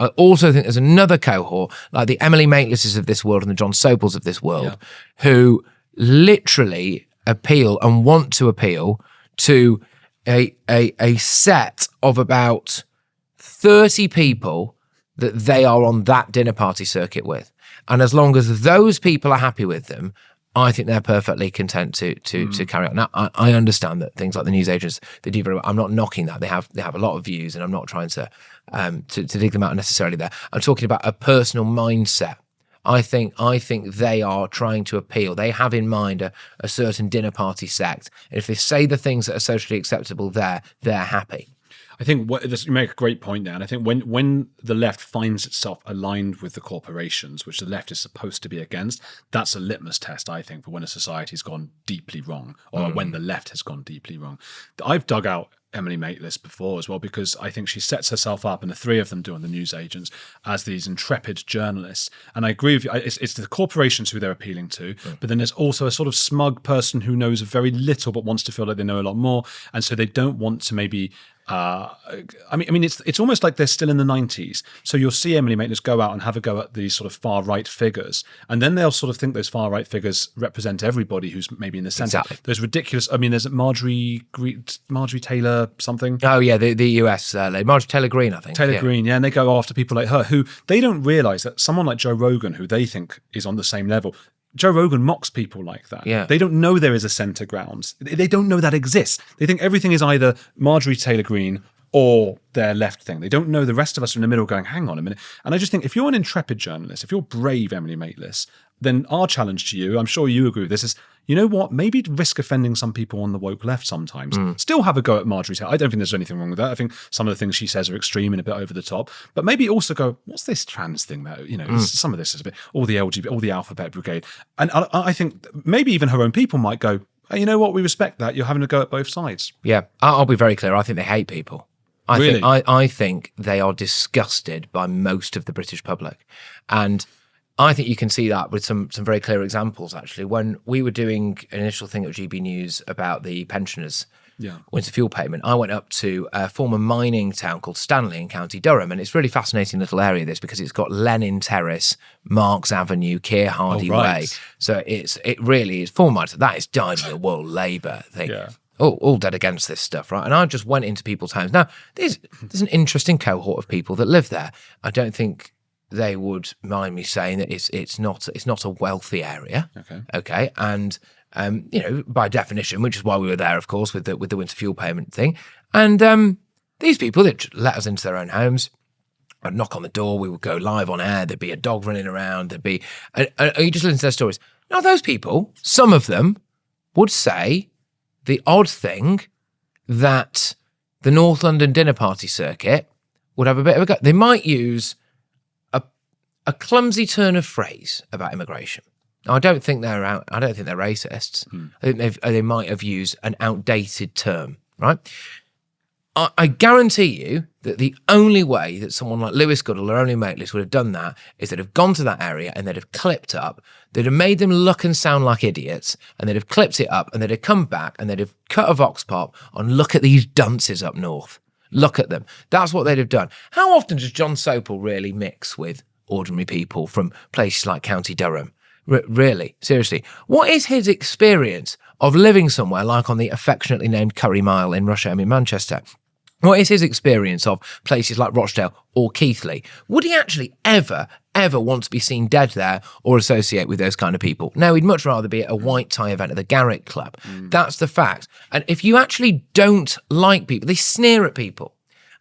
I also think there's another cohort, like the Emily Maitlises of this world and the John Sopels of this world, who literally appeal and want to appeal to a set of about 30 people that they are on that dinner party circuit with. And as long as those people are happy with them, I think they're perfectly content to carry on. Now, I understand that things like the newsagents, they do very well. I'm not knocking that. They have a lot of views, and I'm not trying to dig them out necessarily there. I'm talking about a personal mindset. I think they are trying to appeal. They have in mind a certain dinner party sect. And if they say the things that are socially acceptable there, they're happy. I think you make a great point there. And I think when the left finds itself aligned with the corporations, which the left is supposed to be against, that's a litmus test, I think, for when a society's gone deeply wrong, or when the left has gone deeply wrong. I've dug out Emily Maitlis before as well, because I think she sets herself up, and the three of them do on the newsagents, as these intrepid journalists. And I agree with you, it's the corporations who they're appealing to, but then there's also a sort of smug person who knows very little but wants to feel like they know a lot more, and so they don't want to maybe I mean, it's almost like they're still in the 90s. So you'll see Emily Maitlis go out and have a go at these sort of far right figures, and then they'll sort of think those far right figures represent everybody who's maybe in the centre. Exactly. There's ridiculous. I mean, there's Marjorie Taylor something. Oh yeah, the US lady, Marjorie Taylor Greene, I think. Taylor Greene, yeah, and they go after people like her who they don't realise that someone like Joe Rogan, who they think is on the same level. Joe Rogan mocks people like that. Yeah. They don't know there is a centre ground. They don't know that exists. They think everything is either Marjorie Taylor Greene or their left thing. They don't know the rest of us are in the middle going, hang on a minute. And I just think if you're an intrepid journalist, if you're brave, Emily Maitlis, then our challenge to you, I'm sure you agree with this, is, you know what, maybe risk offending some people on the woke left sometimes. Still have a go at Marjorie Taylor. I don't think there's anything wrong with that. I think some of the things she says are extreme and a bit over the top. But maybe also go, what's this trans thing that, you know, some of this is a bit, all the LGBT, all the alphabet brigade. And I think maybe even her own people might go, hey, you know what, we respect that. You're having a go at both sides. Yeah, I'll be very clear. I think they hate people. Really? I think they are disgusted by most of the British public. And I think you can see that with some very clear examples, actually. When we were doing an initial thing at GB News about the pensioners' winter fuel payment, I went up to a former mining town called Stanley in County Durham. And it's a really fascinating little area, this, because it's got Lenin Terrace, Marks Avenue, Keir Hardie Way. So it really is former. That is dyed in the world Labour thing. Yeah. All dead against this stuff, right? And I just went into people's homes. Now, there's an interesting cohort of people that live there. I don't think they would mind me saying that it's not a wealthy area. Okay, and you know, by definition, which is why we were there, of course, with the winter fuel payment thing. And these people that let us into their own homes, I'd knock on the door, we would go live on air. There'd be a dog running around. There'd be, and you just listen to their stories. Now, those people, some of them would say the odd thing that the North London dinner party circuit would have a bit of a go. They might use a clumsy turn of phrase about immigration. Now, I don't think they're racists. I think they might have used an outdated term, right? I guarantee you that the only way that someone like Lewis Goodall or Emily Maitlis would have done that is they'd have gone to that area and they'd have clipped up. They'd have made them look and sound like idiots, and they'd have clipped it up, and they'd have come back and they'd have cut a vox pop on, look at these dunces up north. Look at them. That's what they'd have done. How often does John Sopel really mix with ordinary people from places like County Durham? Really, seriously. What is his experience of living somewhere like on the affectionately named Curry Mile in Rusholme in Manchester? What is his experience of places like Rochdale or Keighley? Would he actually ever want to be seen dead there or associate with those kind of people? No, he'd much rather be at a white tie event at the Garrick Club. That's the fact. And if you actually don't like people, they sneer at people.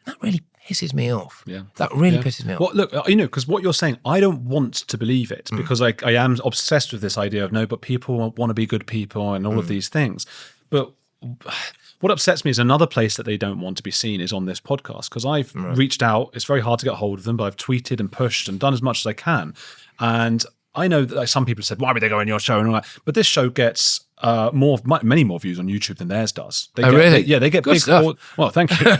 And that really pisses me off. Yeah. That really pisses me off. Well, look, you know, because what you're saying, I don't want to believe it, because I am obsessed with this idea of, no, but people want to be good people and all of these things. But what upsets me is another place that they don't want to be seen is on this podcast, because I've reached out. It's very hard to get hold of them, but I've tweeted and pushed and done as much as I can. And I know that some people said, why would they go on your show and all that? But this show gets many more views on YouTube than theirs does. Really? They get Good big. stuff. Well, thank you.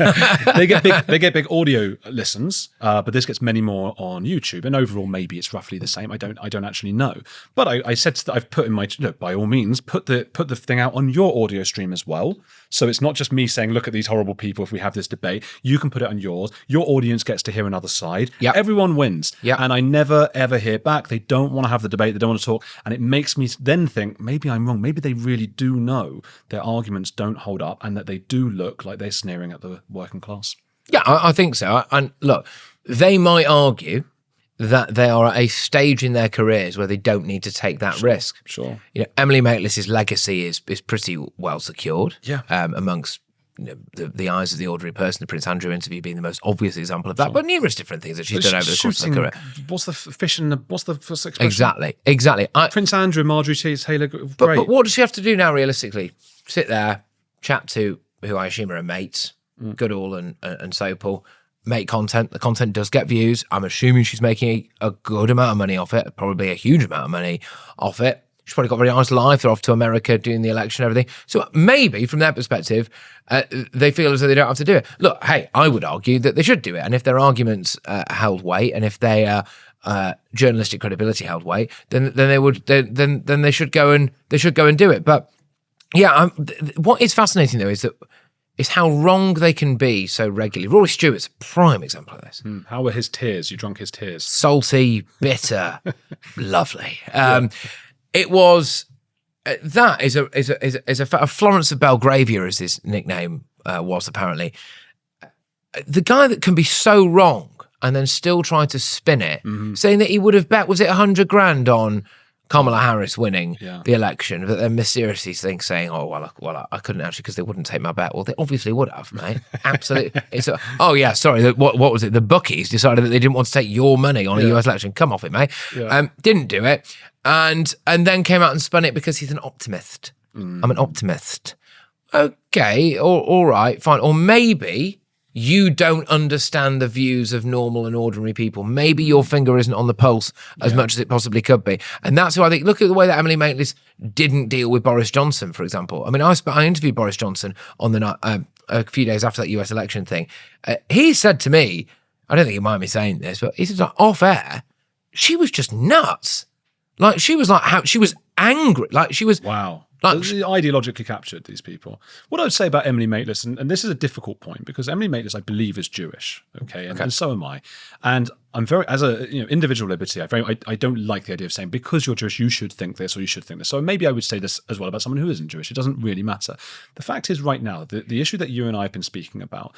They get big audio listens, but this gets many more on YouTube. And overall, maybe it's roughly the same. I don't actually know. But I said that I've put in my by all means put the thing out on your audio stream as well. So it's not just me saying, look at these horrible people. If we have this debate, you can put it on yours. Your audience gets to hear another side. Yep. Everyone wins. Yep. And I never ever hear back. They don't want to have the debate. They don't want to talk. And it makes me then think maybe I'm wrong. Maybe they really do know their arguments don't hold up and that they do look like they're sneering at the working class. Yeah, I think so. And look, they might argue that they are at a stage in their careers where they don't need to take that risk. Sure. You know, Emily Maitlis's legacy is pretty well secured. Yeah. Amongst the eyes of the ordinary person, the Prince Andrew interview being the most obvious example of that, but numerous different things that she's done over the course of her career. What's the fish in the, what's the first expression? Exactly. Prince Andrew, Marjorie Taylor, great. But what does she have to do now, realistically? Sit there, chat to who I assume are her mates, Goodall and Sopel, make content. The content does get views. I'm assuming she's making a good amount of money off it, probably a huge amount of money off it. She's probably got a very nice life. They're off to America doing the election and everything. So maybe from their perspective, they feel as though they don't have to do it. Look, hey, I would argue that they should do it. And if their arguments held weight, and if their journalistic credibility held weight, then they should go and do it. But yeah, what is fascinating though is how wrong they can be so regularly. Rory Stewart's a prime example of this. How were his tears? You drunk his tears? Salty, bitter, lovely. It was that is a Florence of Belgravia, as his nickname was apparently. The guy that can be so wrong and then still try to spin it, saying that he would have bet, was it $100,000 on Kamala Harris winning the election, but then mysteriously saying, oh, well, I couldn't actually because they wouldn't take my bet. Well, they obviously would have, mate. Absolutely. What was it? The bookies decided that they didn't want to take your money on a US election. Come off it, mate. Yeah. Didn't do it. And then came out and spun it because he's an optimist. I'm an optimist. Okay, all right, fine. Or maybe you don't understand the views of normal and ordinary people. Maybe your finger isn't on the pulse as much as it possibly could be. And that's who I think, look at the way that Emily Maitlis didn't deal with Boris Johnson, for example. I mean, I interviewed Boris Johnson on the night, a few days after that US election thing. He said to me, I don't think he mind me saying this, but he said off air, she was just nuts. Like she was angry. Like she was. Wow. Like, ideologically captured, these people. What I would say about Emily Maitlis, and this is a difficult point because Emily Maitlis, I believe, is Jewish. Okay, and so am I. And I'm very, as a individual liberty, I don't like the idea of saying because you're Jewish, you should think this or you should think this. So maybe I would say this as well about someone who isn't Jewish. It doesn't really matter. The fact is, right now, the issue that you and I have been speaking about,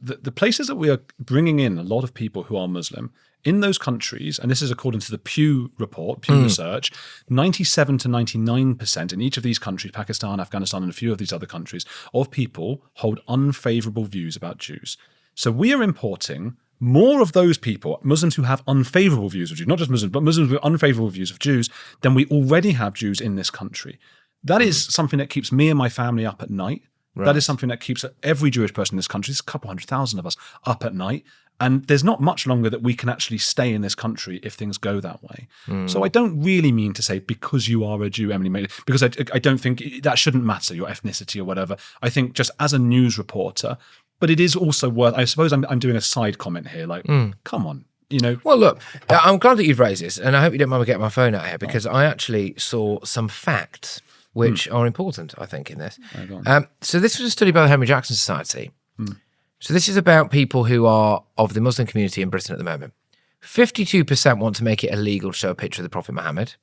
the places that we are bringing in a lot of people who are Muslim. In those countries, and this is according to the Pew report, Pew Research, 97 to 99% in each of these countries, Pakistan, Afghanistan, and a few of these other countries, of people hold unfavorable views about Jews. So we are importing more of those people, Muslims who have unfavorable views of Jews, not just Muslims, but Muslims with unfavorable views of Jews, than we already have Jews in this country. That is something that keeps me and my family up at night. Right. That is something that keeps every Jewish person in this country, there's a couple 100,000 of us, up at night. And there's not much longer that we can actually stay in this country if things go that way. So I don't really mean to say because you are a Jew, Emily Maitlis, because I don't think that shouldn't matter, your ethnicity or whatever. I think just as a news reporter, but it is also worth, I suppose I'm doing a side comment here, like, come on. Well, look, I'm glad that you've raised this, and I hope you don't mind me getting my phone out here because I actually saw some facts which are important, I think, in this. So this was a study by the Henry Jackson Society. So this is about people who are of the Muslim community in Britain at the moment. 52% want to make it illegal to show a picture of the Prophet Muhammad.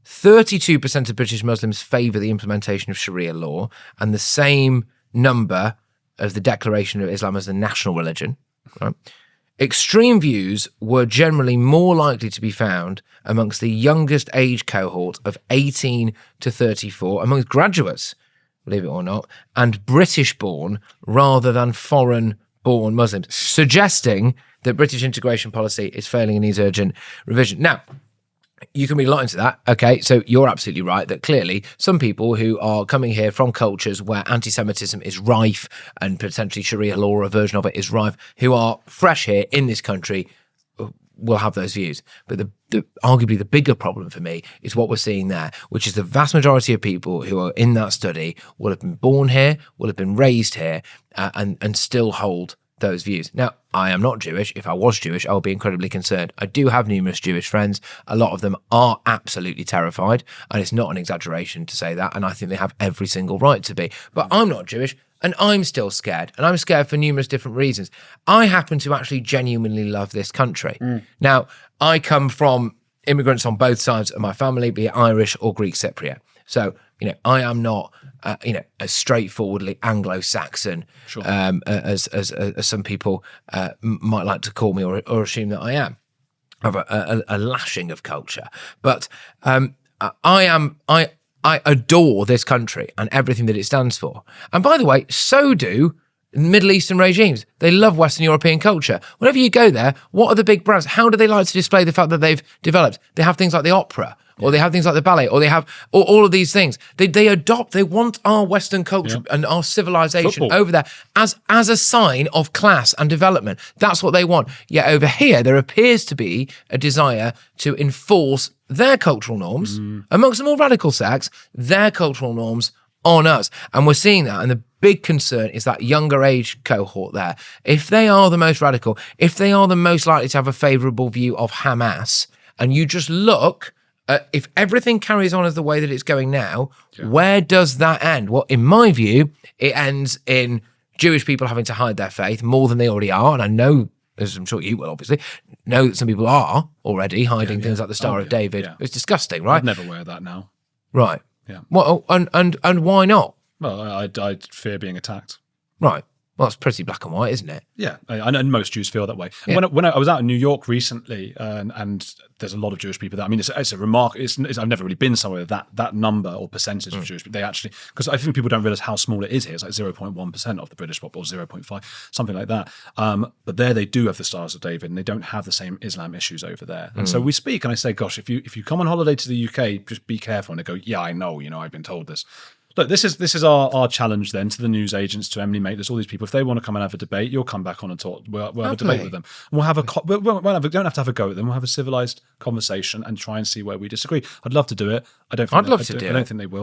32% of British Muslims favour the implementation of Sharia law, and the same number of the declaration of Islam as the national religion. Right? Extreme views were generally more likely to be found amongst the youngest age cohort of 18 to 34, amongst graduates, believe it or not, and British-born rather than foreign-born Muslims, suggesting that British integration policy is failing and needs urgent revision. Now, you can read a lot into that. Okay, so you're absolutely right that clearly some people who are coming here from cultures where anti-Semitism is rife and potentially Sharia law or a version of it is rife, who are fresh here in this country, will have those views. But arguably the bigger problem for me is what we're seeing there, which is the vast majority of people who are in that study will have been born here, will have been raised here, and still hold those views. Now, I am not Jewish. If I was Jewish, I would be incredibly concerned. I do have numerous Jewish friends. A lot of them are absolutely terrified, and it's not an exaggeration to say that, and I think they have every single right to be. But I'm not Jewish, and I'm still scared, and I'm scared for numerous different reasons. I happen to actually genuinely love this country. Now, I come from immigrants on both sides of my family, be it Irish or Greek Cypriot. So, I am not, as straightforwardly Anglo-Saxon as some people might like to call me or assume that I am. I have a lashing of culture, but I adore this country and everything that it stands for. And by the way, so do Middle Eastern regimes. They love Western European culture. Whenever you go there, what are the big brands? How do they like to display the fact that they've developed? They have things like the opera, or they have things like the ballet, or they have all of these things. They want our Western culture and our civilization over there as a sign of class and development. That's what they want. Yet over here, there appears to be a desire to enforce their cultural norms, amongst the more radical sects, their cultural norms on us. And we're seeing that. And the big concern is that younger age cohort there. If they are the most radical, if they are the most likely to have a favourable view of Hamas, and you just look, if everything carries on as the way that it's going now, where does that end? Well, in my view, it ends in Jewish people having to hide their faith more than they already are. And I know, as I'm sure you will obviously, know that some people are already hiding things like the Star of David. It's disgusting, right? I'd never wear that now. Right. Yeah. Well, and why not? Well, I'd fear being attacked. Right. Well, it's pretty black and white, isn't it? Yeah, and most Jews feel that way. Yeah. When I was out in New York recently, and there's a lot of Jewish people there. I mean, it's a remark. I've never really been somewhere that number or percentage of Jewish, but they actually, because I think people don't realize how small it is here. It's like 0.1% of the British population, or 0.5, something like that. But there they do have the Stars of David, and they don't have the same Islam issues over there. And so we speak, and I say, gosh, if you come on holiday to the UK, just be careful. And they go, yeah, I know, I've been told this. Look, this is our challenge then to the news agents, to Emily Maitlis, all these people. If they want to come and have a debate, you'll come back on and talk. We'll have a debate with them. And we'll have we don't have to have a go at them. We'll have a civilized conversation and try and see where we disagree. I'd love to do it. I don't think they will.